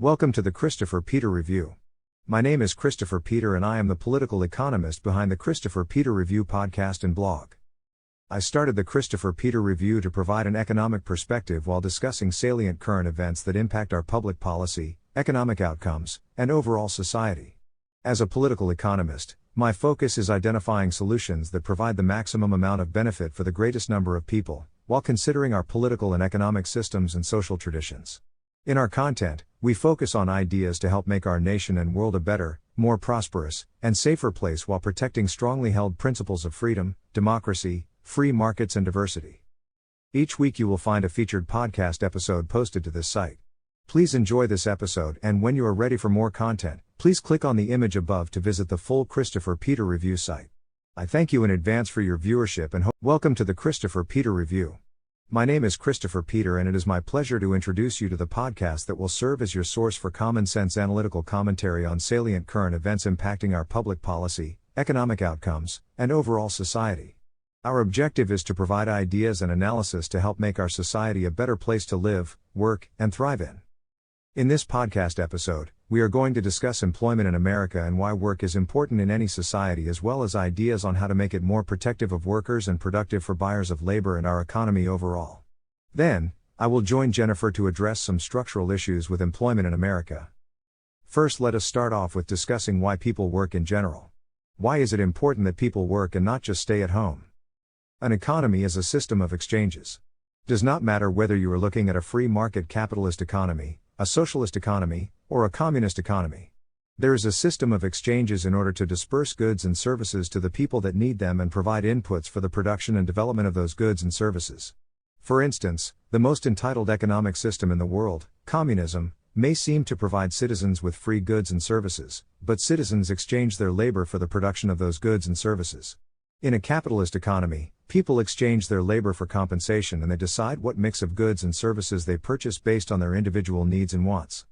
Welcome to the Christopher Peter Review. My name is Christopher Peter and I am the political economist behind the Christopher Peter Review podcast and blog. I started the Christopher Peter Review to provide an economic perspective while discussing salient current events that impact our public policy, economic outcomes, and overall society. As a political economist, my focus is identifying solutions that provide the maximum amount of benefit for the greatest number of people, while considering our political and economic systems and social traditions. In our content, we focus on ideas to help make our nation and world a better, more prosperous, and safer place while protecting strongly held principles of freedom, democracy, free markets and diversity. Each week you will find a featured podcast episode posted to this site. Please enjoy this episode, and when you are ready for more content, please click on the image above to visit the full Christopher Peter Review site. I thank you in advance for your viewership and welcome to the Christopher Peter Review. My name is Christopher Peter and it is my pleasure to introduce you to the podcast that will serve as your source for common sense analytical commentary on salient current events impacting our public policy, economic outcomes, and overall society. Our objective is to provide ideas and analysis to help make our society a better place to live, work, and thrive in. In this podcast episode, we are going to discuss employment in America and why work is important in any society, as well as ideas on how to make it more protective of workers and productive for buyers of labor and our economy overall. Then, I will join Jennifer to address some structural issues with employment in America. First, let us start off with discussing why people work in general. Why is it important that people work and not just stay at home? An economy is a system of exchanges. Does not matter whether you are looking at a free market capitalist economy, a socialist economy, or a communist economy. There is a system of exchanges in order to disperse goods and services to the people that need them and provide inputs for the production and development of those goods and services. For instance, the most entitled economic system in the world, communism, may seem to provide citizens with free goods and services, but citizens exchange their labor for the production of those goods and services. In a capitalist economy, people exchange their labor for compensation and they decide what mix of goods and services they purchase based on their individual needs and wants.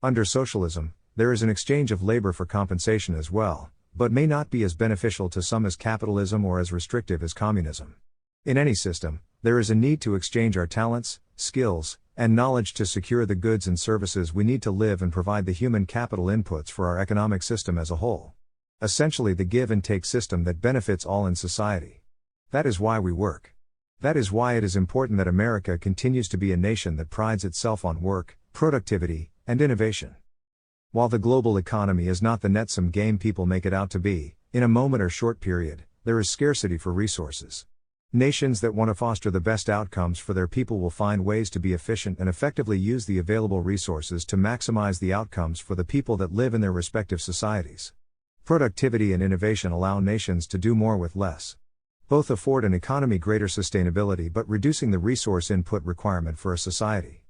Under socialism, there is an exchange of labor for compensation as well, but may not be as beneficial to some as capitalism or as restrictive as communism. In any system, there is a need to exchange our talents, skills, and knowledge to secure the goods and services we need to live and provide the human capital inputs for our economic system as a whole. Essentially the give and take system that benefits all in society. That is why we work. That is why it is important that America continues to be a nation that prides itself on work, productivity, and innovation. While the global economy is not the net-sum game people make it out to be, in a moment or short period, there is scarcity for resources. Nations that want to foster the best outcomes for their people will find ways to be efficient and effectively use the available resources to maximize the outcomes for the people that live in their respective societies. Productivity and innovation allow nations to do more with less. Both afford an economy greater sustainability but reducing the resource input requirement for a society.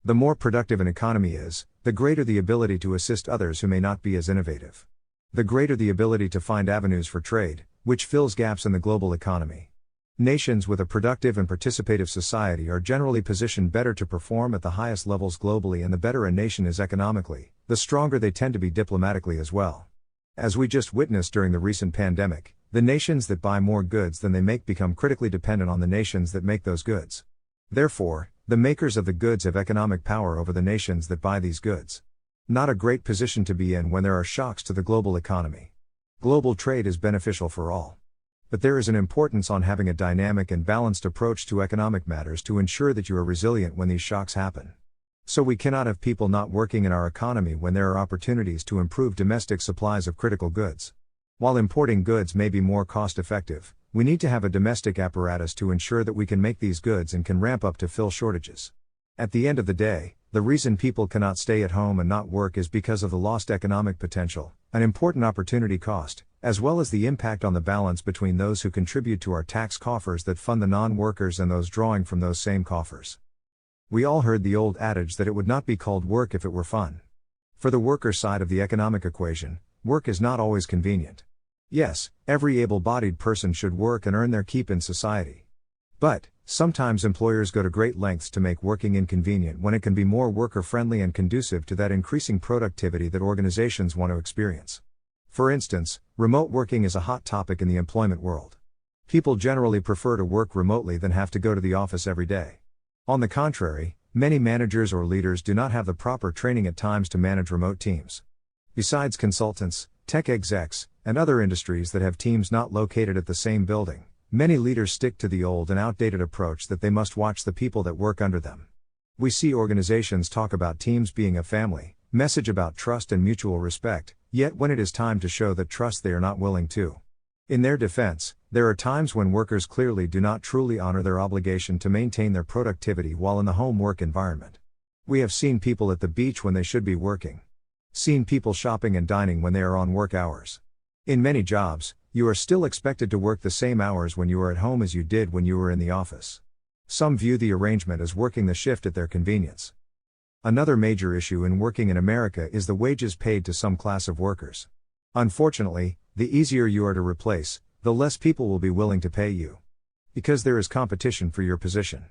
The more productive an economy is, the greater the ability to assist others who may not be as innovative. The greater the ability to find avenues for trade, which fills gaps in the global economy. Nations with a productive and participative society are generally positioned better to perform at the highest levels globally, and the better a nation is economically, the stronger they tend to be diplomatically as well. As we just witnessed during the recent pandemic, the nations that buy more goods than they make become critically dependent on the nations that make those goods. Therefore, the makers of the goods have economic power over the nations that buy these goods. Not a great position to be in when there are shocks to the global economy. Global trade is beneficial for all. But there is an importance on having a dynamic and balanced approach to economic matters to ensure that you are resilient when these shocks happen. So we cannot have people not working in our economy when there are opportunities to improve domestic supplies of critical goods. While importing goods may be more cost-effective, we need to have a domestic apparatus to ensure that we can make these goods and can ramp up to fill shortages. At the end of the day, the reason people cannot stay at home and not work is because of the lost economic potential, an important opportunity cost, as well as the impact on the balance between those who contribute to our tax coffers that fund the non-workers and those drawing from those same coffers. We all heard the old adage that it would not be called work if it were fun. For the worker side of the economic equation, work is not always convenient. Yes, every able-bodied person should work and earn their keep in society. But, sometimes employers go to great lengths to make working inconvenient when it can be more worker-friendly and conducive to that increasing productivity that organizations want to experience. For instance, remote working is a hot topic in the employment world. People generally prefer to work remotely than have to go to the office every day. On the contrary, Many managers or leaders do not have the proper training at times to manage remote teams. Besides consultants, tech execs, and other industries that have teams not located at the same building, many leaders stick to the old and outdated approach that they must watch the people that work under them. We see organizations talk about teams being a family, message about trust and mutual respect, yet when it is time to show that trust they are not willing to. In their defense, there are times when workers clearly do not truly honor their obligation to maintain their productivity while in the home work environment. We have seen people at the beach when they should be working. Seen people shopping and dining when they are on work hours. In many jobs, you are still expected to work the same hours when you are at home as you did when you were in the office. Some view the arrangement as working the shift at their convenience. Another major issue in working in America is the wages paid to some class of workers. Unfortunately, the easier you are to replace, the less people will be willing to pay you. Because there is competition for your position.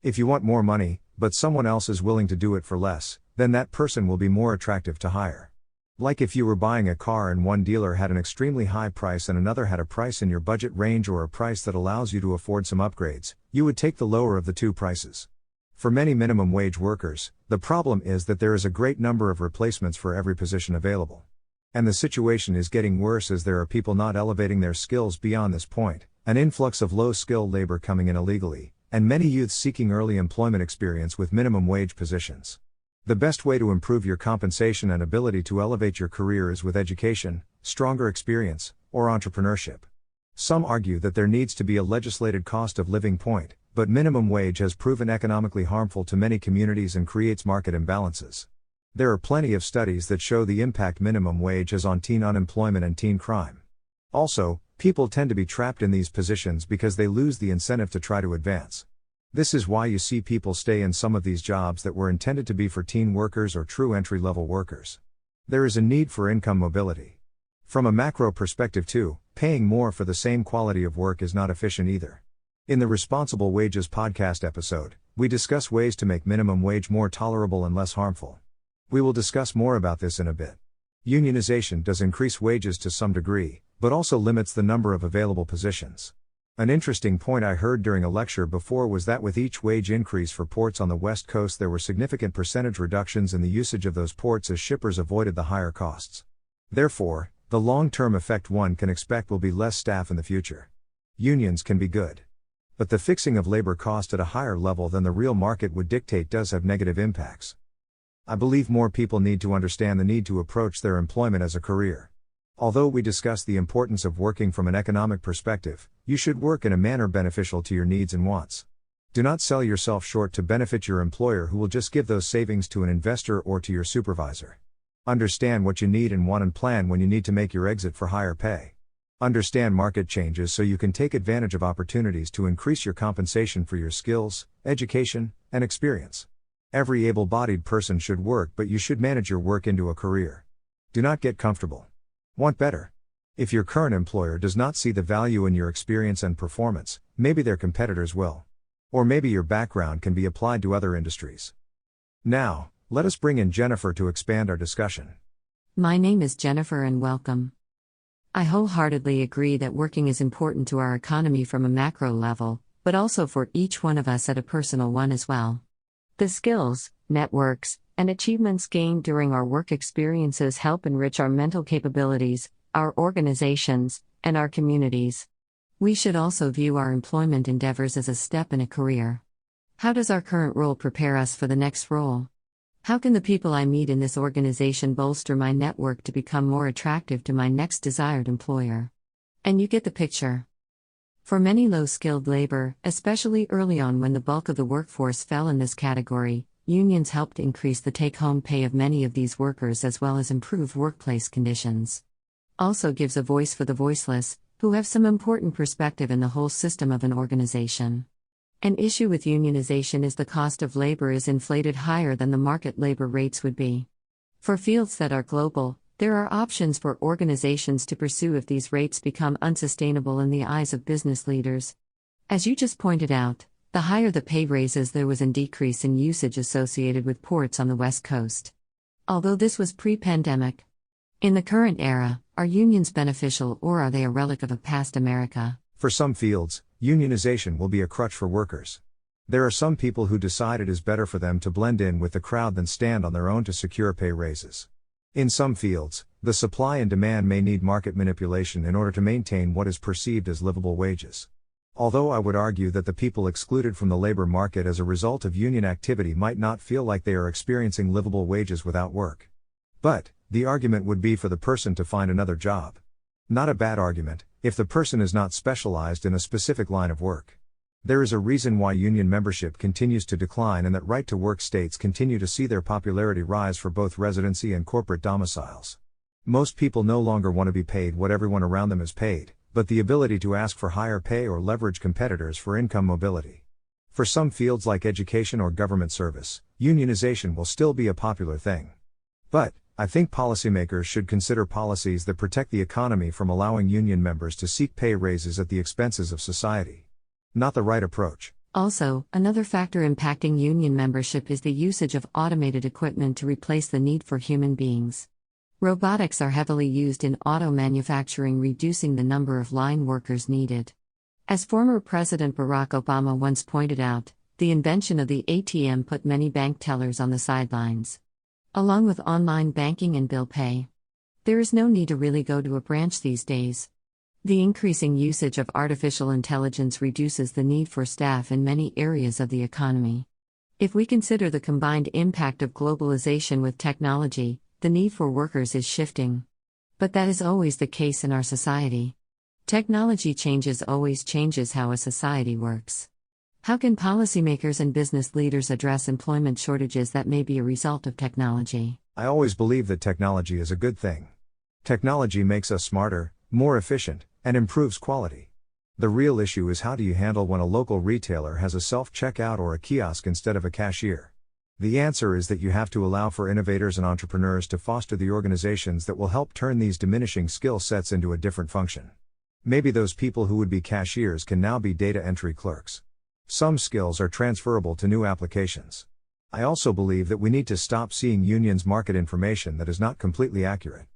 If you want more money, but someone else is willing to do it for less, then that person will be more attractive to hire. Like if you were buying a car and one dealer had an extremely high price and another had a price in your budget range or a price that allows you to afford some upgrades, you would take the lower of the two prices. For many minimum wage workers, the problem is that there is a great number of replacements for every position available. And the situation is getting worse as there are people not elevating their skills beyond this point, an influx of low-skilled labor coming in illegally, and many youths seeking early employment experience with minimum wage positions. The best way to improve your compensation and ability to elevate your career is with education, stronger experience, or entrepreneurship. Some argue that there needs to be a legislated cost of living point, but minimum wage has proven economically harmful to many communities and creates market imbalances. There are plenty of studies that show the impact minimum wage has on teen unemployment and teen crime. Also, people tend to be trapped in these positions because they lose the incentive to try to advance. This is why you see people stay in some of these jobs that were intended to be for teen workers or true entry-level workers. There is a need for income mobility. From a macro perspective too, paying more for the same quality of work is not efficient either. In the Responsible Wages podcast episode, we discuss ways to make minimum wage more tolerable and less harmful. We will discuss more about this in a bit. Unionization does increase wages to some degree, but also limits the number of available positions. An interesting point I heard during a lecture before was that with each wage increase for ports on the West Coast there were significant percentage reductions in the usage of those ports as shippers avoided the higher costs. Therefore, the long-term effect one can expect will be less staff in the future. Unions can be good. But the fixing of labor cost at a higher level than the real market would dictate does have negative impacts. I believe more people need to understand the need to approach their employment as a career. Although we discuss the importance of working from an economic perspective, you should work in a manner beneficial to your needs and wants. Do not sell yourself short to benefit your employer who will just give those savings to an investor or to your supervisor. Understand what you need and want and plan when you need to make your exit for higher pay. Understand market changes so you can take advantage of opportunities to increase your compensation for your skills, education, and experience. Every able-bodied person should work, but you should manage your work into a career. Do not get comfortable. Want better. If your current employer does not see the value in your experience and performance, maybe their competitors will. Or maybe your background can be applied to other industries. Now, let us bring in Jennifer to expand our discussion. My name is Jennifer and welcome. I wholeheartedly agree that working is important to our economy from a macro level, but also for each one of us at a personal one as well. The skills, networks, and achievements gained during our work experiences help enrich our mental capabilities, our organizations, and our communities. We should also view our employment endeavors as a step in a career. How does our current role prepare us for the next role? How can the people I meet in this organization bolster my network to become more attractive to my next desired employer? And you get the picture. For many low-skilled labor, especially early on when the bulk of the workforce fell in this category, unions helped increase the take-home pay of many of these workers as well as improve workplace conditions. Also gives a voice for the voiceless, who have some important perspective in the whole system of an organization. An issue with unionization is the cost of labor is inflated higher than the market labor rates would be. For fields that are global, there are options for organizations to pursue if these rates become unsustainable in the eyes of business leaders. As you just pointed out, the higher the pay raises there was a decrease in usage associated with ports on the West Coast. Although this was pre-pandemic. In the current era, are unions beneficial or are they a relic of a past America? For some fields, unionization will be a crutch for workers. There are some people who decide it is better for them to blend in with the crowd than stand on their own to secure pay raises. In some fields, the supply and demand may need market manipulation in order to maintain what is perceived as livable wages. Although I would argue that the people excluded from the labor market as a result of union activity might not feel like they are experiencing livable wages without work. But, the argument would be for the person to find another job. Not a bad argument, if the person is not specialized in a specific line of work. There is a reason why union membership continues to decline and that right-to-work states continue to see their popularity rise for both residency and corporate domiciles. Most people no longer want to be paid what everyone around them is paid, but the ability to ask for higher pay or leverage competitors for income mobility. For some fields like education or government service, unionization will still be a popular thing. But, I think policymakers should consider policies that protect the economy from allowing union members to seek pay raises at the expenses of society. Not the right approach. Also, another factor impacting union membership is the usage of automated equipment to replace the need for human beings. Robotics are heavily used in auto manufacturing, reducing the number of line workers needed. As former President Barack Obama once pointed out, the invention of the ATM put many bank tellers on the sidelines. Along with online banking and bill pay, there is no need to really go to a branch these days. The increasing usage of artificial intelligence reduces the need for staff in many areas of the economy. If we consider the combined impact of globalization with technology, the need for workers is shifting. But that is always the case in our society. Technology always changes how a society works. How can policymakers and business leaders address employment shortages that may be a result of technology? I always believe that technology is a good thing. Technology makes us smarter, more efficient, and improves quality. The real issue is how do you handle when a local retailer has a self-checkout or a kiosk instead of a cashier? The answer is that you have to allow for innovators and entrepreneurs to foster the organizations that will help turn these diminishing skill sets into a different function. Maybe those people who would be cashiers can now be data entry clerks. Some skills are transferable to new applications. I also believe that we need to stop seeing unions market information that is not completely accurate.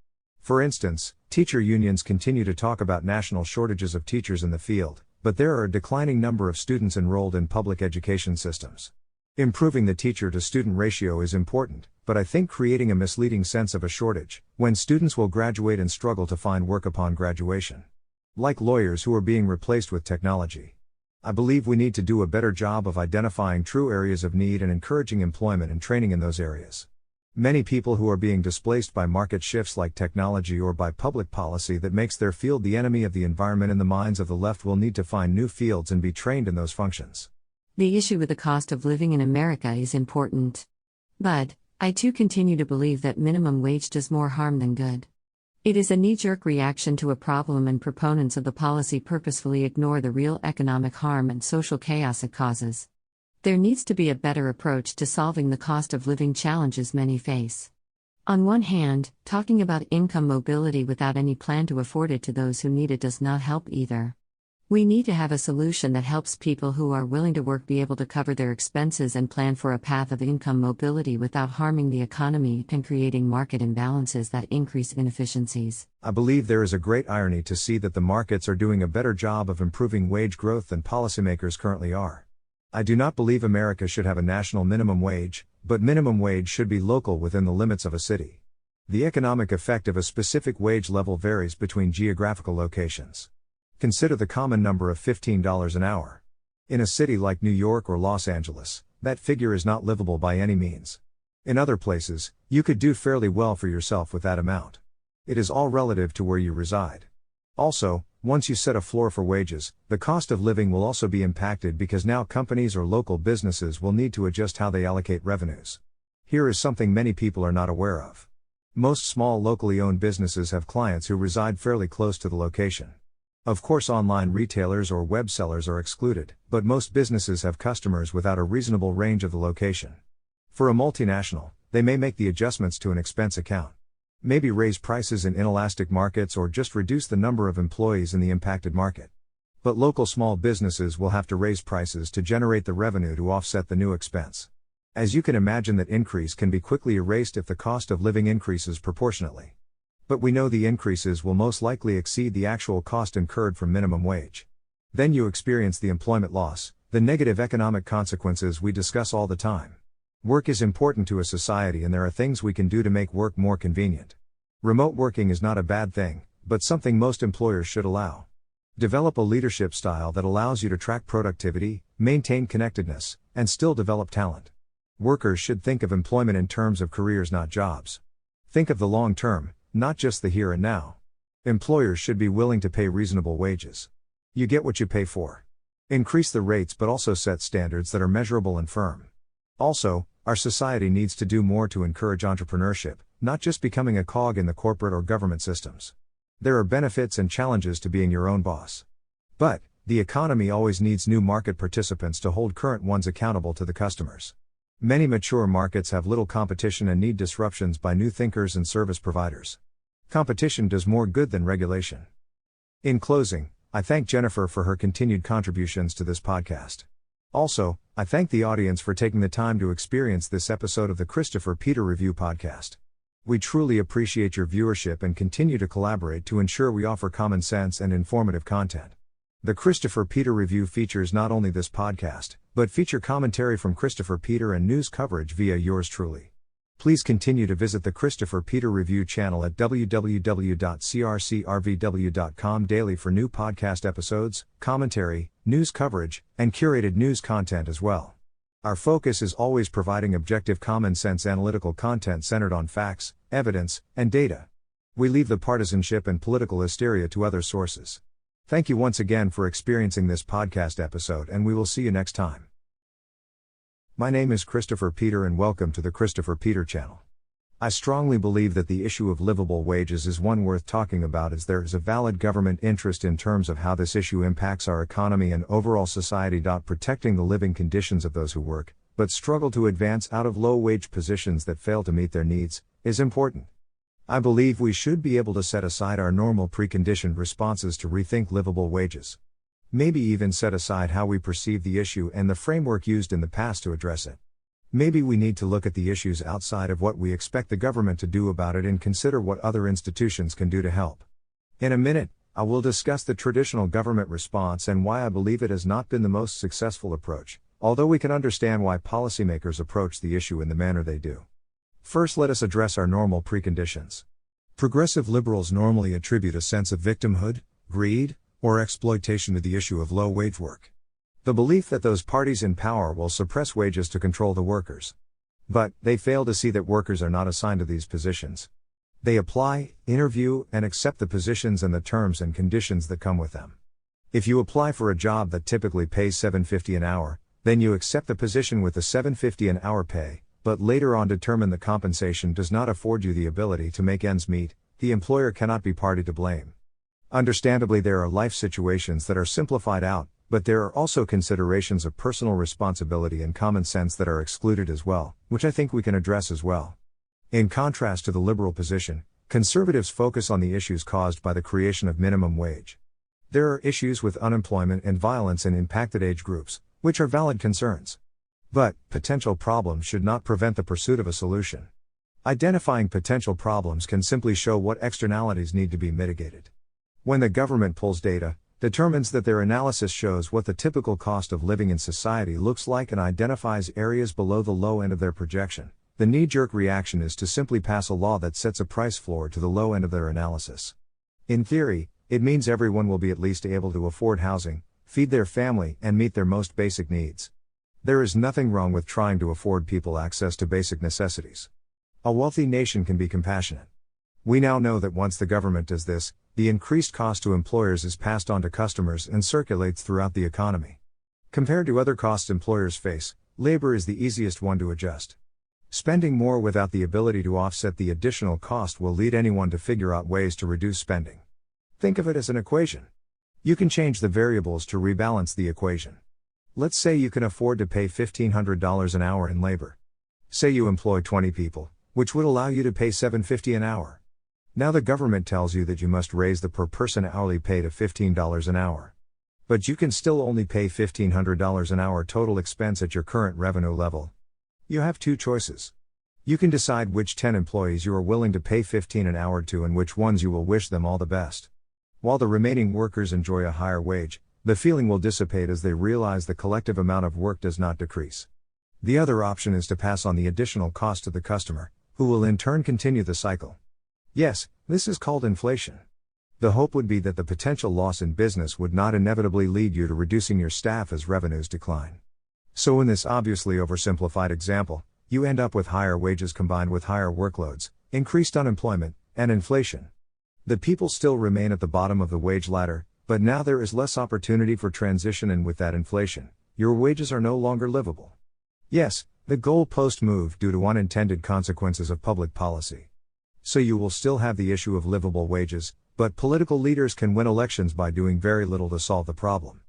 For instance, teacher unions continue to talk about national shortages of teachers in the field, but there are a declining number of students enrolled in public education systems. Improving the teacher-to-student ratio is important, but I think creating a misleading sense of a shortage, when students will graduate and struggle to find work upon graduation. Like lawyers who are being replaced with technology. I believe we need to do a better job of identifying true areas of need and encouraging employment and training in those areas. Many people who are being displaced by market shifts like technology or by public policy that makes their field the enemy of the environment in the minds of the left will need to find new fields and be trained in those functions. The issue with the cost of living in America is important. But, I too continue to believe that minimum wage does more harm than good. It is a knee-jerk reaction to a problem, and proponents of the policy purposefully ignore the real economic harm and social chaos it causes. There needs to be a better approach to solving the cost of living challenges many face. On one hand, talking about income mobility without any plan to afford it to those who need it does not help either. We need to have a solution that helps people who are willing to work be able to cover their expenses and plan for a path of income mobility without harming the economy and creating market imbalances that increase inefficiencies. I believe there is a great irony to see that the markets are doing a better job of improving wage growth than policymakers currently are. I do not believe America should have a national minimum wage, but minimum wage should be local within the limits of a city. The economic effect of a specific wage level varies between geographical locations. Consider the common number of $15 an hour. In a city like New York or Los Angeles, that figure is not livable by any means. In other places, you could do fairly well for yourself with that amount. It is all relative to where you reside. Also, once you set a floor for wages, the cost of living will also be impacted because now companies or local businesses will need to adjust how they allocate revenues. Here is something many people are not aware of. Most small locally owned businesses have clients who reside fairly close to the location. Of course, online retailers or web sellers are excluded, but most businesses have customers without a reasonable range of the location. For a multinational, they may make the adjustments to an expense account. Maybe raise prices in inelastic markets or just reduce the number of employees in the impacted market. But local small businesses will have to raise prices to generate the revenue to offset the new expense. As you can imagine, that increase can be quickly erased if the cost of living increases proportionately. But we know the increases will most likely exceed the actual cost incurred from minimum wage. Then you experience the employment loss, The negative economic consequences we discuss all the time. Work is important to a society and there are things we can do to make work more convenient. Remote working is not a bad thing, but something most employers should allow. Develop a leadership style that allows you to track productivity, maintain connectedness, and still develop talent. Workers should think of employment in terms of careers, not jobs. Think of the long term, not just the here and now. Employers should be willing to pay reasonable wages. You get what you pay for. Increase the rates but also set standards that are measurable and firm. Also, our society needs to do more to encourage entrepreneurship, not just becoming a cog in the corporate or government systems. There are benefits and challenges to being your own boss. But, the economy always needs new market participants to hold current ones accountable to the customers. Many mature markets have little competition and need disruptions by new thinkers and service providers. Competition does more good than regulation. In closing, I thank Jennifer for her continued contributions to this podcast. Also, I thank the audience for taking the time to experience this episode of the Christopher Peter Review Podcast. We truly appreciate your viewership and continue to collaborate to ensure we offer common sense and informative content. The Christopher Peter Review features not only this podcast, but feature commentary from Christopher Peter and news coverage via yours truly. Please continue to visit the Christopher Peter Review channel at www.crcrvw.com daily for new podcast episodes, commentary, news coverage, and curated news content as well. Our focus is always providing objective common sense analytical content centered on facts, evidence, and data. We leave the partisanship and political hysteria to other sources. Thank you once again for experiencing this podcast episode and we will see you next time. My name is Christopher Peter and welcome to the Christopher Peter channel. I strongly believe that the issue of livable wages is one worth talking about as there is a valid government interest in terms of how this issue impacts our economy and overall society. Protecting the living conditions of those who work, but struggle to advance out of low-wage positions that fail to meet their needs, is important. I believe we should be able to set aside our normal preconditioned responses to rethink livable wages. Maybe even set aside how we perceive the issue and the framework used in the past to address it. Maybe we need to look at the issues outside of what we expect the government to do about it and consider what other institutions can do to help. In a minute, I will discuss the traditional government response and why I believe it has not been the most successful approach, although we can understand why policymakers approach the issue in the manner they do. First, let us address our normal preconditions. Progressive liberals normally attribute a sense of victimhood, greed, or exploitation to the issue of low-wage work. The belief that those parties in power will suppress wages to control the workers. But, they fail to see that workers are not assigned to these positions. They apply, interview, and accept the positions and the terms and conditions that come with them. If you apply for a job that typically pays $7.50 an hour, then you accept the position with the $7.50 an hour pay, but later on determine the compensation does not afford you the ability to make ends meet, the employer cannot be party to blame. Understandably, there are life situations that are simplified out, but there are also considerations of personal responsibility and common sense that are excluded as well, which I think we can address as well. In contrast to the liberal position, conservatives focus on the issues caused by the creation of minimum wage. There are issues with unemployment and violence in impacted age groups, which are valid concerns. But, potential problems should not prevent the pursuit of a solution. Identifying potential problems can simply show what externalities need to be mitigated. When the government pulls data, determines that their analysis shows what the typical cost of living in society looks like and identifies areas below the low end of their projection, the knee-jerk reaction is to simply pass a law that sets a price floor to the low end of their analysis. In theory, it means everyone will be at least able to afford housing, feed their family, and meet their most basic needs. There is nothing wrong with trying to afford people access to basic necessities. A wealthy nation can be compassionate. We now know that once the government does this, the increased cost to employers is passed on to customers and circulates throughout the economy. Compared to other costs employers face, labor is the easiest one to adjust. Spending more without the ability to offset the additional cost will lead anyone to figure out ways to reduce spending. Think of it as an equation. You can change the variables to rebalance the equation. Let's say you can afford to pay $1,500 an hour in labor. Say you employ 20 people, which would allow you to pay $7.50 an hour. Now the government tells you that you must raise the per person hourly pay to $15 an hour. But you can still only pay $1,500 an hour total expense at your current revenue level. You have two choices. You can decide which 10 employees you are willing to pay $15 an hour to and which ones you will wish them all the best. While the remaining workers enjoy a higher wage, The feeling will dissipate as they realize the collective amount of work does not decrease. The other option is to pass on the additional cost to the customer, who will in turn continue the cycle. Yes, this is called inflation. The hope would be that the potential loss in business would not inevitably lead you to reducing your staff as revenues decline. So in this obviously oversimplified example, you end up with higher wages combined with higher workloads, increased unemployment, and inflation. The people still remain at the bottom of the wage ladder, but now there is less opportunity for transition, and with that inflation, your wages are no longer livable. Yes, the goalpost moved due to unintended consequences of public policy. So you will still have the issue of livable wages, but political leaders can win elections by doing very little to solve the problem.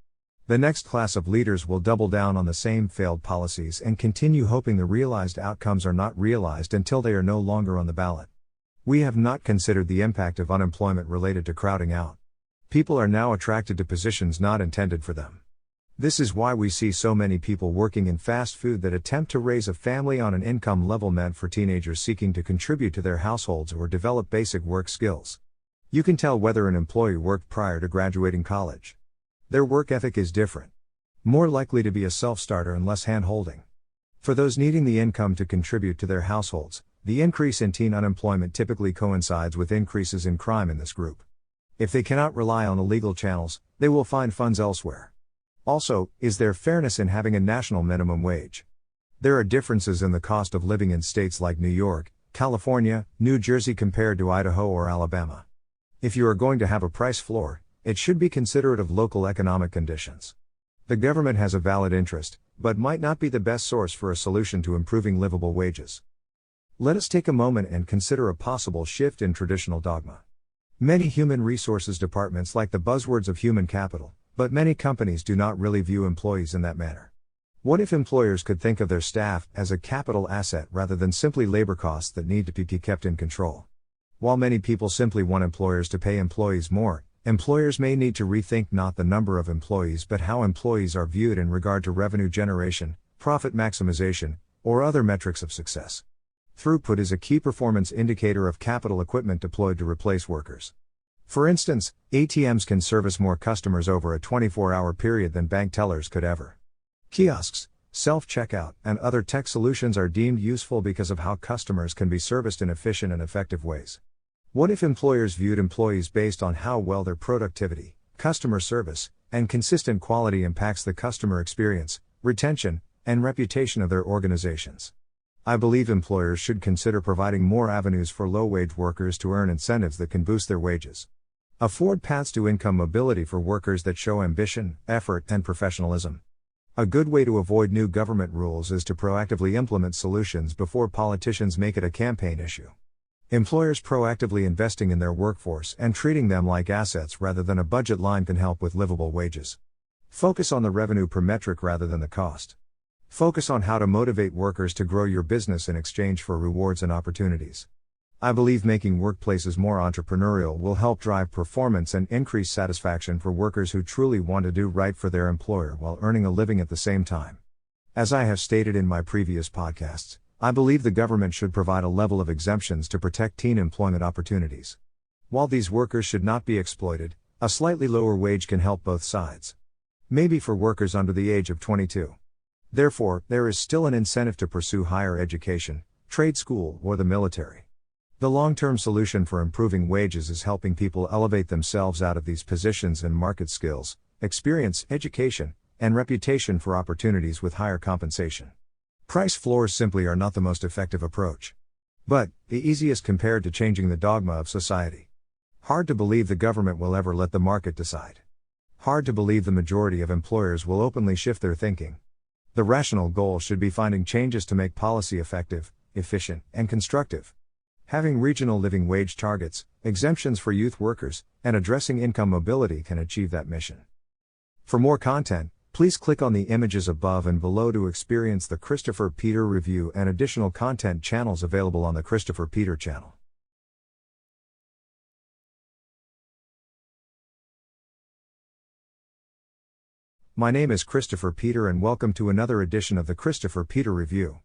The next class of leaders will double down on the same failed policies and continue hoping the realized outcomes are not realized until they are no longer on the ballot. We have not considered the impact of unemployment related to crowding out. People are now attracted to positions not intended for them. This is why we see so many people working in fast food that attempt to raise a family on an income level meant for teenagers seeking to contribute to their households or develop basic work skills. You can tell whether an employee worked prior to graduating college. Their work ethic is different. More likely to be a self-starter and less hand-holding. For those needing the income to contribute to their households, the increase in teen unemployment typically coincides with increases in crime in this group. If they cannot rely on illegal channels, they will find funds elsewhere. Also, is there fairness in having a national minimum wage? There are differences in the cost of living in states like New York, California, New Jersey compared to Idaho or Alabama. If you are going to have a price floor, it should be considerate of local economic conditions. The government has a valid interest, but might not be the best source for a solution to improving livable wages. Let us take a moment and consider a possible shift in traditional dogma. Many human resources departments like the buzzwords of human capital, but many companies do not really view employees in that manner. What if employers could think of their staff as a capital asset rather than simply labor costs that need to be kept in control? While many people simply want employers to pay employees more, employers may need to rethink not the number of employees but how employees are viewed in regard to revenue generation, profit maximization, or other metrics of success. Throughput is a key performance indicator of capital equipment deployed to replace workers. For instance, ATMs can service more customers over a 24-hour period than bank tellers could ever. Kiosks, self-checkout, and other tech solutions are deemed useful because of how customers can be serviced in efficient and effective ways. What if employers viewed employees based on how well their productivity, customer service, and consistent quality impacts the customer experience, retention, and reputation of their organizations? I believe employers should consider providing more avenues for low-wage workers to earn incentives that can boost their wages. Afford paths to income mobility for workers that show ambition, effort, and professionalism. A good way to avoid new government rules is to proactively implement solutions before politicians make it a campaign issue. Employers proactively investing in their workforce and treating them like assets rather than a budget line can help with livable wages. Focus on the revenue per metric rather than the cost. Focus on how to motivate workers to grow your business in exchange for rewards and opportunities. I believe making workplaces more entrepreneurial will help drive performance and increase satisfaction for workers who truly want to do right for their employer while earning a living at the same time. As I have stated in my previous podcasts, I believe the government should provide a level of exemptions to protect teen employment opportunities. While these workers should not be exploited, a slightly lower wage can help both sides. Maybe for workers under the age of 22. Therefore, there is still an incentive to pursue higher education, trade school, or the military. The long-term solution for improving wages is helping people elevate themselves out of these positions and market skills, experience, education, and reputation for opportunities with higher compensation. Price floors simply are not the most effective approach. But, the easiest compared to changing the dogma of society. Hard to believe the government will ever let the market decide. Hard to believe the majority of employers will openly shift their thinking. The rational goal should be finding changes to make policy effective, efficient, and constructive. Having regional living wage targets, exemptions for youth workers, and addressing income mobility can achieve that mission. For more content, please click on the images above and below to experience the Christopher Peter Review and additional content channels available on the Christopher Peter channel. My name is Christopher Peter and welcome to another edition of the Christopher Peter Review.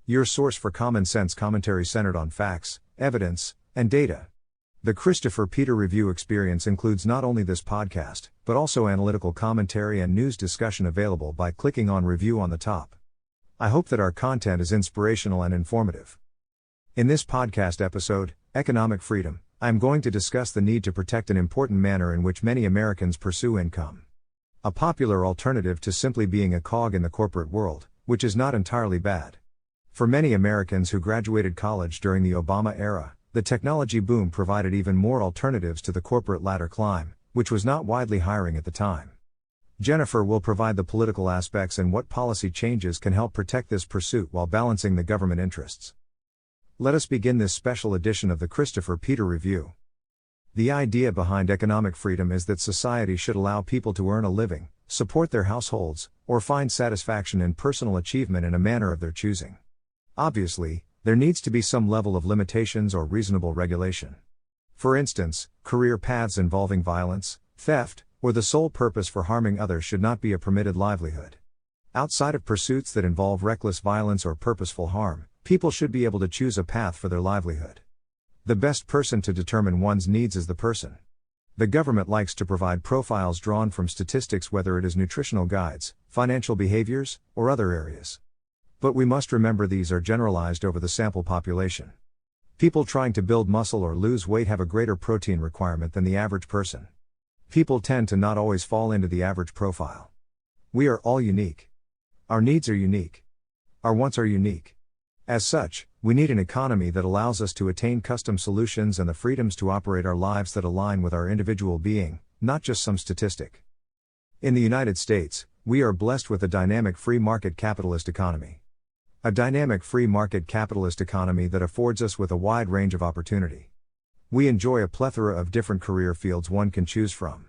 Your source for common sense commentary centered on facts, evidence, and data. The Christopher Peter Review experience includes not only this podcast, but also analytical commentary and news discussion available by clicking on Review on the top. I hope that our content is inspirational and informative. In this podcast episode, Economic Freedom, I am going to discuss the need to protect an important manner in which many Americans pursue income. A popular alternative to simply being a cog in the corporate world, which is not entirely bad. For many Americans who graduated college during the Obama era, the technology boom provided even more alternatives to the corporate ladder climb, which was not widely hiring at the time. Jennifer will provide the political aspects and what policy changes can help protect this pursuit while balancing the government interests. Let us begin this special edition of the Christopher Peter Review. The idea behind economic freedom is that society should allow people to earn a living, support their households, or find satisfaction in personal achievement in a manner of their choosing. Obviously, there needs to be some level of limitations or reasonable regulation. For instance, career paths involving violence, theft, or the sole purpose for harming others should not be a permitted livelihood. Outside of pursuits that involve reckless violence or purposeful harm, people should be able to choose a path for their livelihood. The best person to determine one's needs is the person. The government likes to provide profiles drawn from statistics, whether it is nutritional guides, financial behaviors, or other areas. But we must remember these are generalized over the sample population. People trying to build muscle or lose weight have a greater protein requirement than the average person. People tend to not always fall into the average profile. We are all unique. Our needs are unique. Our wants are unique. As such, we need an economy that allows us to attain custom solutions and the freedoms to operate our lives that align with our individual being, not just some statistic. In the United States, we are blessed with a dynamic free market capitalist economy. A dynamic free market capitalist economy that affords us with a wide range of opportunity. We enjoy a plethora of different career fields one can choose from.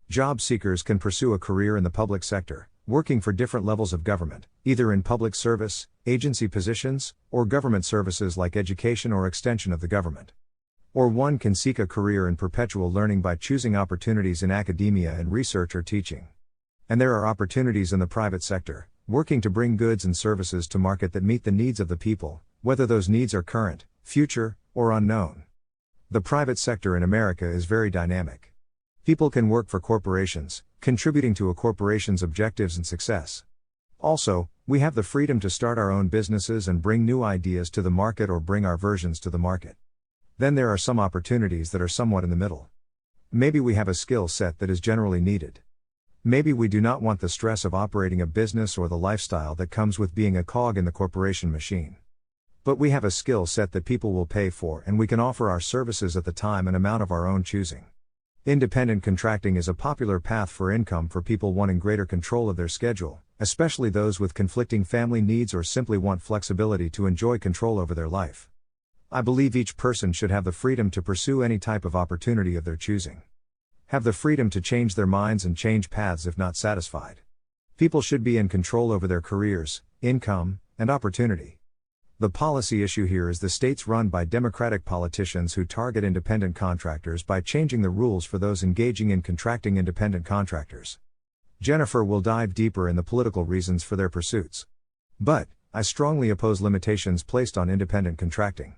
Job seekers can pursue a career in the public sector, working for different levels of government, either in public service, agency positions, or government services like education or extension of the government. Or one can seek a career in perpetual learning by choosing opportunities in academia and research or teaching. And there are opportunities in the private sector, working to bring goods and services to market that meet the needs of the people, whether those needs are current, future, or unknown. The private sector in America is very dynamic. People can work for corporations, contributing to a corporation's objectives and success. Also, we have the freedom to start our own businesses and bring new ideas to the market or bring our versions to the market. Then there are some opportunities that are somewhat in the middle. Maybe we have a skill set that is generally needed. Maybe we do not want the stress of operating a business or the lifestyle that comes with being a cog in the corporation machine. But we have a skill set that people will pay for and we can offer our services at the time and amount of our own choosing. Independent contracting is a popular path for income for people wanting greater control of their schedule, especially those with conflicting family needs or simply want flexibility to enjoy control over their life. I believe each person should have the freedom to pursue any type of opportunity of their choosing. Have the freedom to change their minds and change paths if not satisfied. People should be in control over their careers, income, and opportunity. The policy issue here is the states run by Democratic politicians who target independent contractors by changing the rules for those engaging in contracting independent contractors. Jennifer will dive deeper in the political reasons for their pursuits. But, I strongly oppose limitations placed on independent contracting.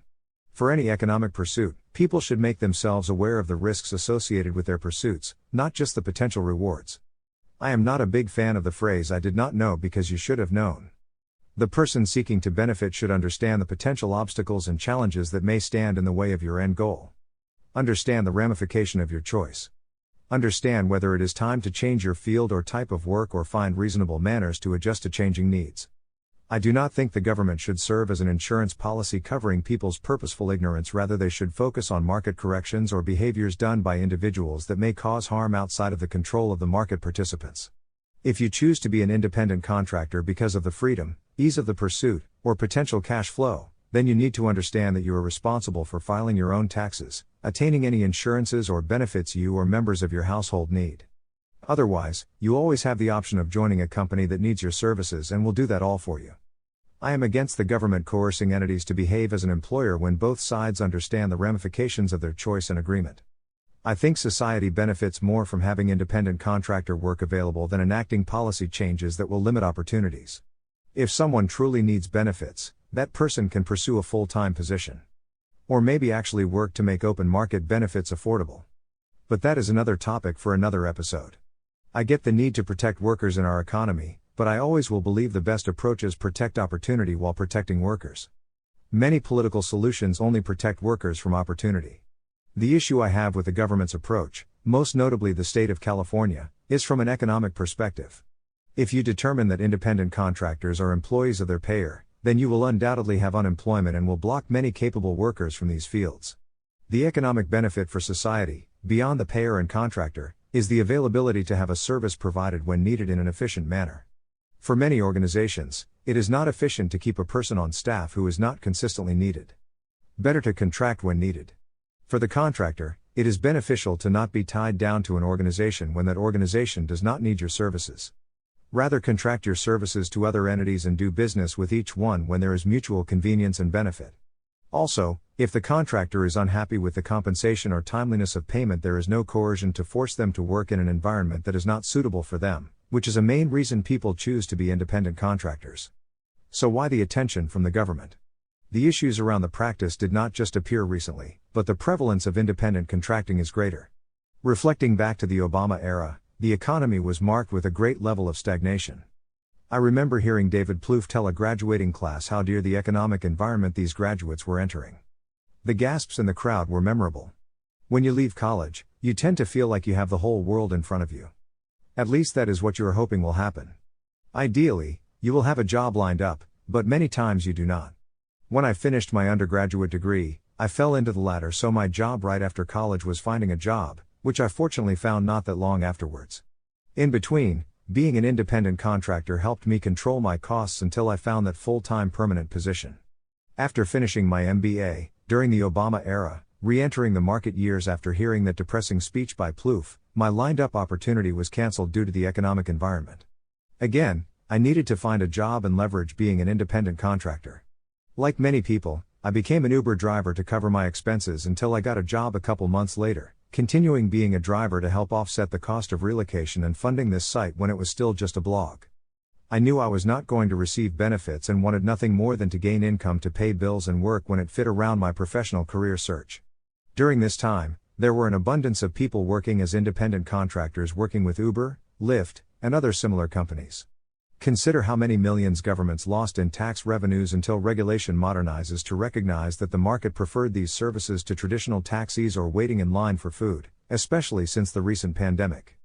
For any economic pursuit, people should make themselves aware of the risks associated with their pursuits, not just the potential rewards. I am not a big fan of the phrase "I did not know because you should have known." The person seeking to benefit should understand the potential obstacles and challenges that may stand in the way of your end goal. Understand the ramification of your choice. Understand whether it is time to change your field or type of work or find reasonable manners to adjust to changing needs. I do not think the government should serve as an insurance policy covering people's purposeful ignorance. Rather, they should focus on market corrections or behaviors done by individuals that may cause harm outside of the control of the market participants. If you choose to be an independent contractor because of the freedom, ease of the pursuit, or potential cash flow, then you need to understand that you are responsible for filing your own taxes, attaining any insurances or benefits you or members of your household need. Otherwise, you always have the option of joining a company that needs your services and will do that all for you. I am against the government coercing entities to behave as an employer when both sides understand the ramifications of their choice and agreement. I think society benefits more from having independent contractor work available than enacting policy changes that will limit opportunities. If someone truly needs benefits, that person can pursue a full-time position. Or maybe actually work to make open market benefits affordable. But that is another topic for another episode. I get the need to protect workers in our economy, but I always will believe the best approach is protect opportunity while protecting workers. Many political solutions only protect workers from opportunity. The issue I have with the government's approach, most notably the state of California, is from an economic perspective. If you determine that independent contractors are employees of their payer, then you will undoubtedly have unemployment and will block many capable workers from these fields. The economic benefit for society, beyond the payer and contractor, is the availability to have a service provided when needed in an efficient manner. For many organizations, it is not efficient to keep a person on staff who is not consistently needed. Better to contract when needed. For the contractor, it is beneficial to not be tied down to an organization when that organization does not need your services. Rather, contract your services to other entities and do business with each one when there is mutual convenience and benefit. Also, if the contractor is unhappy with the compensation or timeliness of payment, there is no coercion to force them to work in an environment that is not suitable for them, which is a main reason people choose to be independent contractors. So why the attention from the government? The issues around the practice did not just appear recently, but the prevalence of independent contracting is greater. Reflecting back to the Obama era, the economy was marked with a great level of stagnation. I remember hearing David Plouffe tell a graduating class how dear the economic environment these graduates were entering. The gasps in the crowd were memorable. When you leave college, you tend to feel like you have the whole world in front of you. At least that is what you are hoping will happen. Ideally, you will have a job lined up, but many times you do not. When I finished my undergraduate degree, I fell into the latter, so my job right after college was finding a job, which I fortunately found not that long afterwards. In between, being an independent contractor helped me control my costs until I found that full-time permanent position. After finishing my MBA, during the Obama era, re-entering the market years after hearing that depressing speech by Plouffe, my lined-up opportunity was cancelled due to the economic environment. Again, I needed to find a job and leverage being an independent contractor. Like many people, I became an Uber driver to cover my expenses until I got a job a couple months later, continuing being a driver to help offset the cost of relocation and funding this site when it was still just a blog. I knew I was not going to receive benefits and wanted nothing more than to gain income to pay bills and work when it fit around my professional career search. During this time, there were an abundance of people working as independent contractors working with Uber, Lyft, and other similar companies. Consider how many millions governments lost in tax revenues until regulation modernizes to recognize that the market preferred these services to traditional taxis or waiting in line for food, especially since the recent pandemic.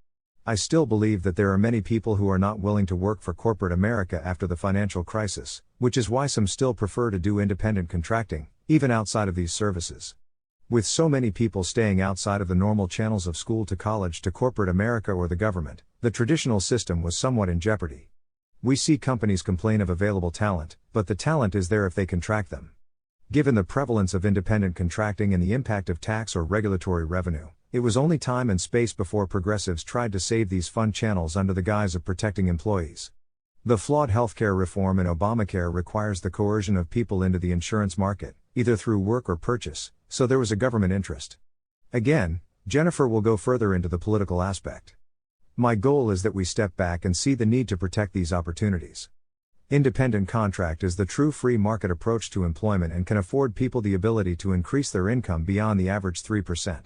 I still believe that there are many people who are not willing to work for corporate America after the financial crisis, which is why some still prefer to do independent contracting, even outside of these services. With so many people staying outside of the normal channels of school to college to corporate America or the government, the traditional system was somewhat in jeopardy. We see companies complain of available talent, but the talent is there if they contract them. Given the prevalence of independent contracting and the impact of tax or regulatory revenue, it was only time and space before progressives tried to save these fund channels under the guise of protecting employees. The flawed healthcare reform in Obamacare requires the coercion of people into the insurance market, either through work or purchase, so there was a government interest. Again, Jennifer will go further into the political aspect. My goal is that we step back and see the need to protect these opportunities. Independent contract is the true free market approach to employment and can afford people the ability to increase their income beyond the average 3%.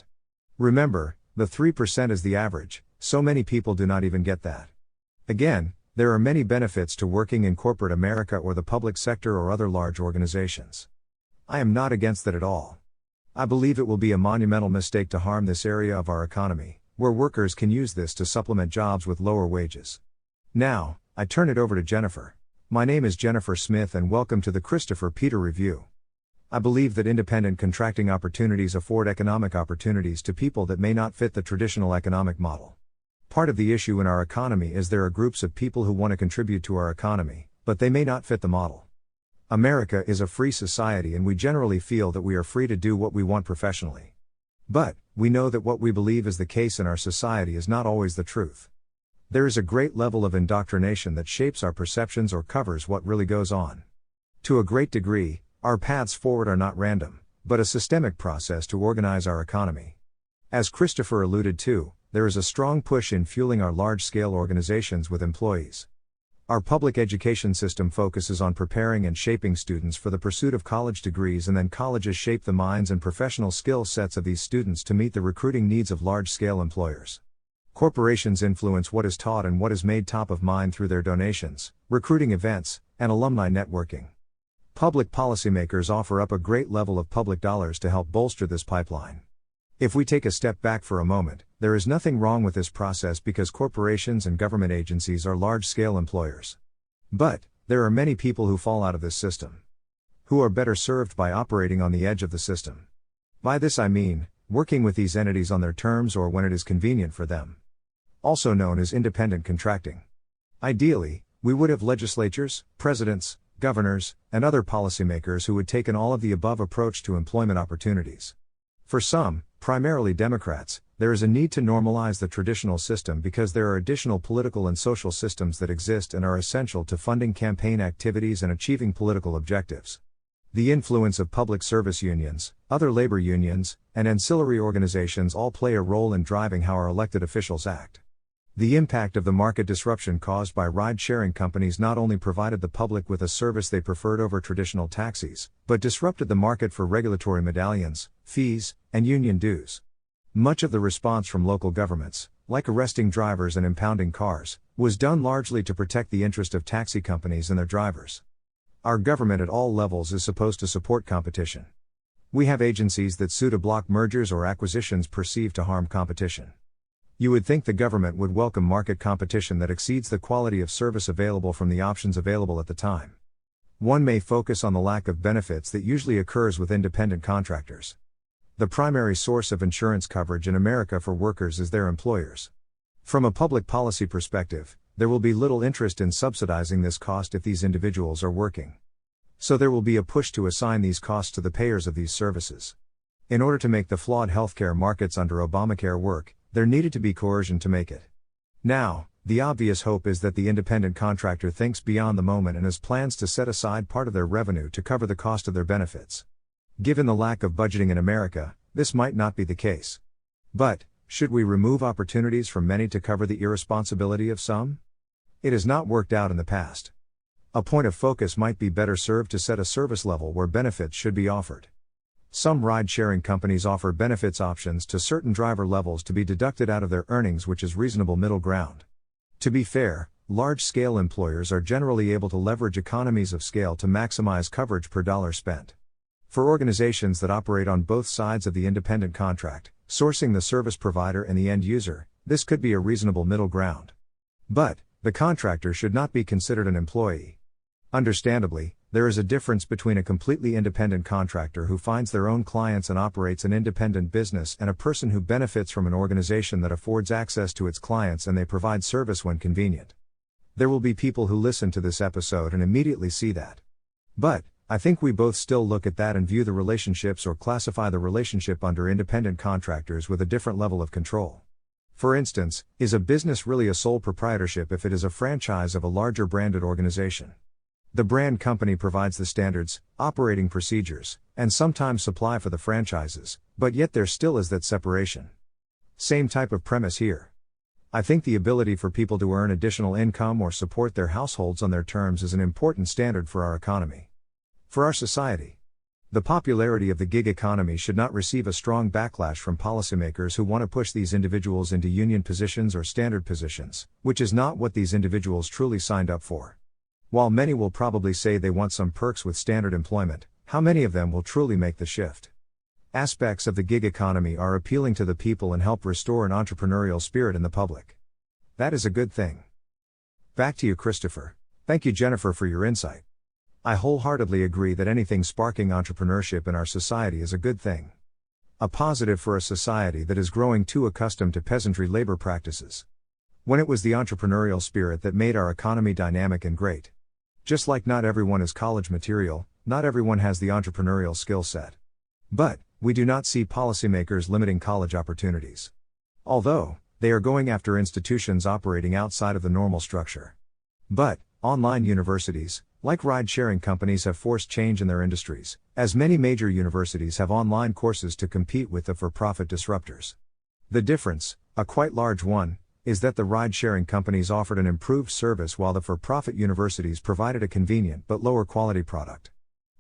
Remember, the 3% is the average, so many people do not even get that. Again, there are many benefits to working in corporate America or the public sector or other large organizations. I am not against that at all. I believe it will be a monumental mistake to harm this area of our economy, where workers can use this to supplement jobs with lower wages. Now, I turn it over to Jennifer. My name is Jennifer Smith and welcome to the Christopher Peter Review. I believe that independent contracting opportunities afford economic opportunities to people that may not fit the traditional economic model. Part of the issue in our economy is there are groups of people who want to contribute to our economy, but they may not fit the model. America is a free society and we generally feel that we are free to do what we want professionally. But, we know that what we believe is the case in our society is not always the truth. There is a great level of indoctrination that shapes our perceptions or covers what really goes on. To a great degree, our paths forward are not random, but a systemic process to organize our economy. As Christopher alluded to, there is a strong push in fueling our large-scale organizations with employees. Our public education system focuses on preparing and shaping students for the pursuit of college degrees, and then colleges shape the minds and professional skill sets of these students to meet the recruiting needs of large-scale employers. Corporations influence what is taught and what is made top of mind through their donations, recruiting events, and alumni networking. Public policymakers offer up a great level of public dollars to help bolster this pipeline. If we take a step back for a moment, there is nothing wrong with this process because corporations and government agencies are large-scale employers. But, there are many people who fall out of this system, who are better served by operating on the edge of the system. By this I mean, working with these entities on their terms or when it is convenient for them. Also known as independent contracting. Ideally, we would have legislatures, presidents, governors, and other policymakers who would take an all-of-the-above approach to employment opportunities. For some, primarily Democrats, there is a need to normalize the traditional system because there are additional political and social systems that exist and are essential to funding campaign activities and achieving political objectives. The influence of public service unions, other labor unions, and ancillary organizations all play a role in driving how our elected officials act. The impact of the market disruption caused by ride-sharing companies not only provided the public with a service they preferred over traditional taxis, but disrupted the market for regulatory medallions, fees, and union dues. Much of the response from local governments, like arresting drivers and impounding cars, was done largely to protect the interest of taxi companies and their drivers. Our government at all levels is supposed to support competition. We have agencies that sue to block mergers or acquisitions perceived to harm competition. You would think the government would welcome market competition that exceeds the quality of service available from the options available at the time. One may focus on the lack of benefits that usually occurs with independent contractors. The primary source of insurance coverage in America for workers is their employers. From a public policy perspective, there will be little interest in subsidizing this cost if these individuals are working. So there will be a push to assign these costs to the payers of these services. In order to make the flawed healthcare markets under Obamacare work, there needed to be coercion to make it. Now, the obvious hope is that the independent contractor thinks beyond the moment and has plans to set aside part of their revenue to cover the cost of their benefits. Given the lack of budgeting in America, this might not be the case. But, should we remove opportunities from many to cover the irresponsibility of some? It has not worked out in the past. A point of focus might be better served to set a service level where benefits should be offered. Some ride-sharing companies offer benefits options to certain driver levels to be deducted out of their earnings, which is reasonable middle ground. To be fair, large-scale employers are generally able to leverage economies of scale to maximize coverage per dollar spent. For organizations that operate on both sides of the independent contract, sourcing the service provider and the end user, this could be a reasonable middle ground. But, the contractor should not be considered an employee. Understandably, there is a difference between a completely independent contractor who finds their own clients and operates an independent business and a person who benefits from an organization that affords access to its clients and they provide service when convenient. There will be people who listen to this episode and immediately see that. But, I think we both still look at that and view the relationships or classify the relationship under independent contractors with a different level of control. For instance, is a business really a sole proprietorship if it is a franchise of a larger branded organization? The brand company provides the standards, operating procedures, and sometimes supply for the franchises, but yet there still is that separation. Same type of premise here. I think the ability for people to earn additional income or support their households on their terms is an important standard for our economy. For our society. The popularity of the gig economy should not receive a strong backlash from policymakers who want to push these individuals into union positions or standard positions, which is not what these individuals truly signed up for. While many will probably say they want some perks with standard employment, how many of them will truly make the shift? Aspects of the gig economy are appealing to the people and help restore an entrepreneurial spirit in the public. That is a good thing. Back to you, Christopher. Thank you, Jennifer, for your insight. I wholeheartedly agree that anything sparking entrepreneurship in our society is a good thing. A positive for a society that is growing too accustomed to peasantry labor practices. When it was the entrepreneurial spirit that made our economy dynamic and great. Just like not everyone is college material, not everyone has the entrepreneurial skill set. But, we do not see policymakers limiting college opportunities. Although, they are going after institutions operating outside of the normal structure. But, online universities, like ride-sharing companies, have forced change in their industries, as many major universities have online courses to compete with the for-profit disruptors. The difference, a quite large one, is that the ride-sharing companies offered an improved service while the for-profit universities provided a convenient but lower quality product.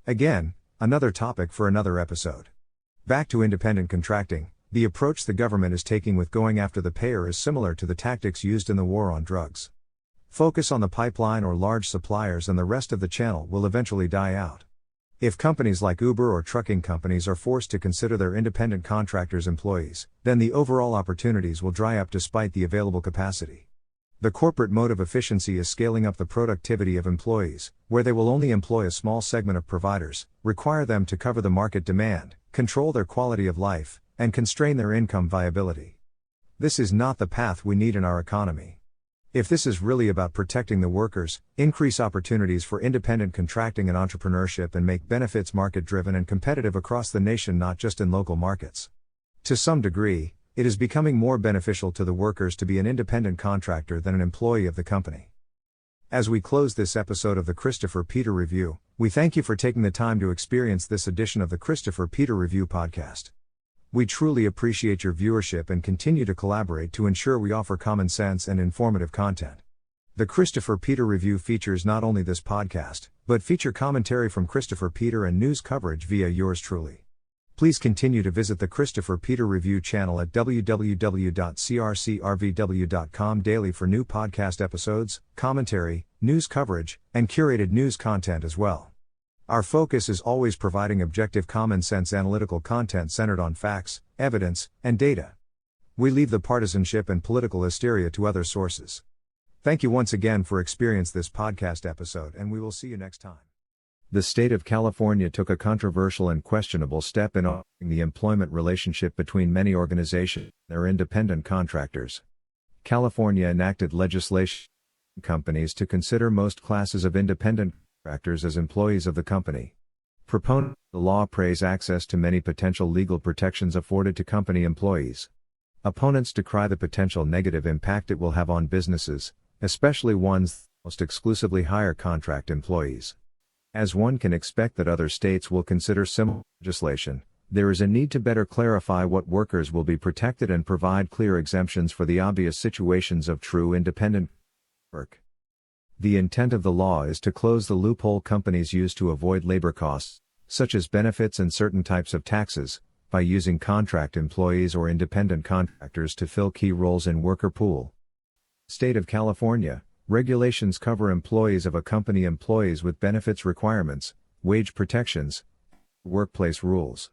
Again, another topic for another episode. Back to independent contracting, the approach the government is taking with going after the payer is similar to the tactics used in the war on drugs. Focus on the pipeline or large suppliers and the rest of the channel will eventually die out. If companies like Uber or trucking companies are forced to consider their independent contractors employees, then the overall opportunities will dry up despite the available capacity. The corporate mode of efficiency is scaling up the productivity of employees, where they will only employ a small segment of providers, require them to cover the market demand, control their quality of life, and constrain their income viability. This is not the path we need in our economy. If this is really about protecting the workers, increase opportunities for independent contracting and entrepreneurship and make benefits market-driven and competitive across the nation, not just in local markets. To some degree, it is becoming more beneficial to the workers to be an independent contractor than an employee of the company. As we close this episode of the Christopher Peter Review, we thank you for taking the time to experience this edition of the Christopher Peter Review podcast. We truly appreciate your viewership and continue to collaborate to ensure we offer common sense and informative content. The Christopher Peter Review features not only this podcast, but feature commentary from Christopher Peter and news coverage via yours truly. Please continue to visit the Christopher Peter Review channel at www.crcrvw.com daily for new podcast episodes, commentary, news coverage, and curated news content as well. Our focus is always providing objective common sense analytical content centered on facts, evidence, and data. We leave the partisanship and political hysteria to other sources. Thank you once again for experiencing this podcast episode, and we will see you next time. The state of California took a controversial and questionable step in altering the employment relationship between many organizations and their independent contractors. California enacted legislation companies to consider most classes of independent contractors as employees of the company. Proponents of the law praise access to many potential legal protections afforded to company employees. Opponents decry the potential negative impact it will have on businesses, especially ones that most exclusively hire contract employees. As one can expect that other states will consider similar legislation, there is a need to better clarify what workers will be protected and provide clear exemptions for the obvious situations of true independent work. The intent of the law is to close the loophole companies use to avoid labor costs, such as benefits and certain types of taxes, by using contract employees or independent contractors to fill key roles in worker pool. State of California, regulations cover employees of a company employees with benefits requirements, wage protections, workplace rules.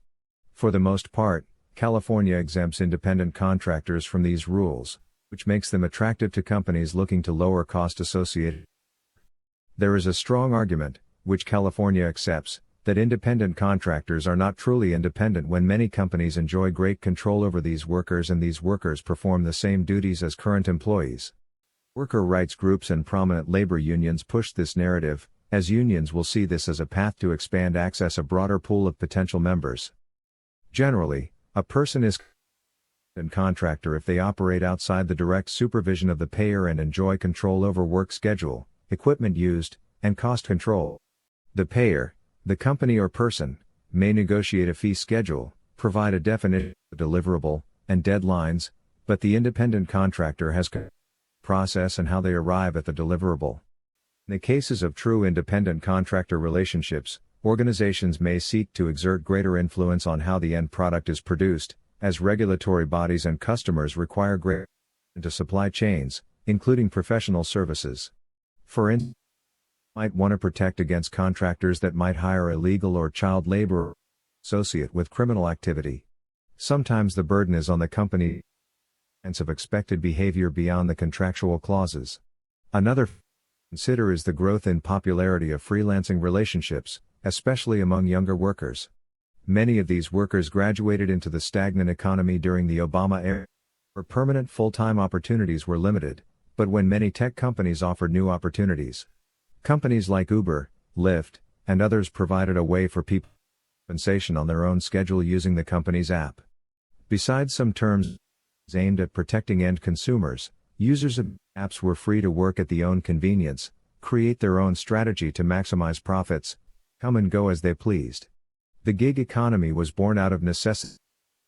For the most part, California exempts independent contractors from these rules, which makes them attractive to companies looking to lower cost associated. There is a strong argument, which California accepts, that independent contractors are not truly independent when many companies enjoy great control over these workers and these workers perform the same duties as current employees. Worker rights groups and prominent labor unions push this narrative, as unions will see this as a path to expand access a broader pool of potential members. Generally, a person is a contractor if they operate outside the direct supervision of the payer and enjoy control over work schedule, equipment used, and cost control. The payer, the company or person, may negotiate a fee schedule, provide a definition of deliverable, and deadlines, but the independent contractor has process and how they arrive at the deliverable. In the cases of true independent contractor relationships, organizations may seek to exert greater influence on how the end product is produced, as regulatory bodies and customers require greater into supply chains, including professional services. For instance, might want to protect against contractors that might hire illegal or child labor or associate with criminal activity. Sometimes the burden is on the company of expected behavior beyond the contractual clauses. Another to consider is the growth in popularity of freelancing relationships, especially among younger workers. Many of these workers graduated into the stagnant economy during the Obama era, where permanent full-time opportunities were limited, but when many tech companies offered new opportunities. Companies like Uber, Lyft, and others provided a way for people to get compensation on their own schedule using the company's app. Besides some terms aimed at protecting end consumers, users of apps were free to work at their own convenience, create their own strategy to maximize profits, come and go as they pleased. The gig economy was born out of necessity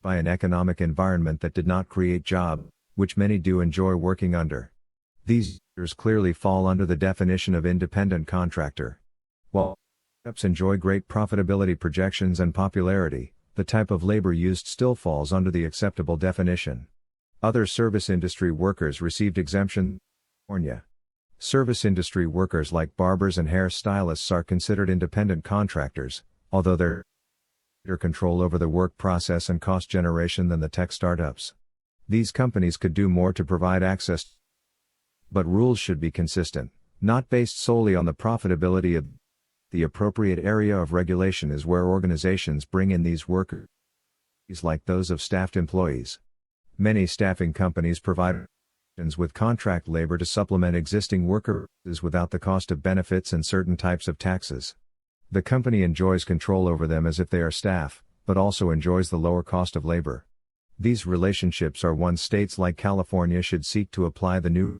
by an economic environment that did not create jobs, which many do enjoy working under. These users clearly fall under the definition of independent contractor. While startups enjoy great profitability projections and popularity, the type of labor used still falls under the acceptable definition. Other service industry workers received exemption. California. Service industry workers like barbers and hair stylists are considered independent contractors, although they're greater control over the work process and cost generation than the tech startups. These companies could do more to provide access, but rules should be consistent, not based solely on the profitability of. The appropriate area of regulation is where organizations bring in these workers, like those of staffed employees. Many staffing companies provide with contract labor to supplement existing workers without the cost of benefits and certain types of taxes. The company enjoys control over them as if they are staff, but also enjoys the lower cost of labor. These relationships are one states like California should seek to apply the new.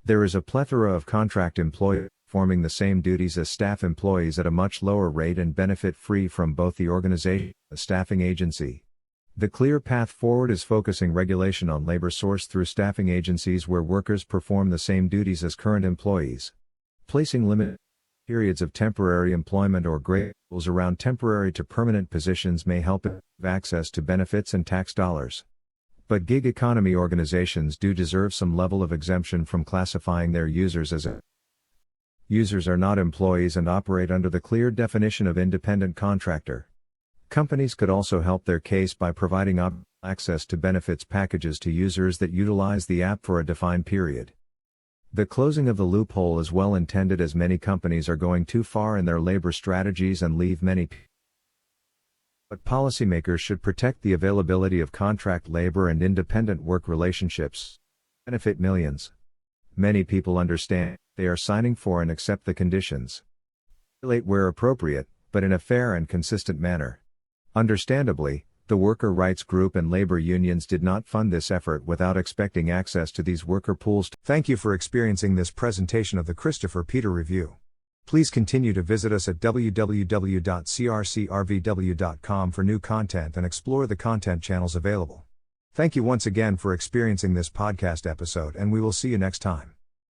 There is a plethora of contract employees performing the same duties as staff employees at a much lower rate and benefit free from both the organization and the staffing agency. The clear path forward is focusing regulation on labor sourced through staffing agencies where workers perform the same duties as current employees. Placing limited periods of temporary employment or gray rules around temporary to permanent positions may help improve access to benefits and tax dollars. But gig economy organizations do deserve some level of exemption from classifying their users as users are not employees and operate under the clear definition of independent contractor. Companies could also help their case by providing access to benefits packages to users that utilize the app for a defined period. The closing of the loophole is well intended as many companies are going too far in their labor strategies and leave many people. But policymakers should protect the availability of contract labor and independent work relationships. Benefit millions. Many people understand they are signing for and accept the conditions. Regulate where appropriate, but in a fair and consistent manner. Understandably, the worker rights group and labor unions did not fund this effort without expecting access to these worker pools. Thank you for experiencing this presentation of the Christopher Peter Review. Please continue to visit us at www.crcrvw.com for new content and explore the content channels available. Thank you once again for experiencing this podcast episode, and we will see you next time.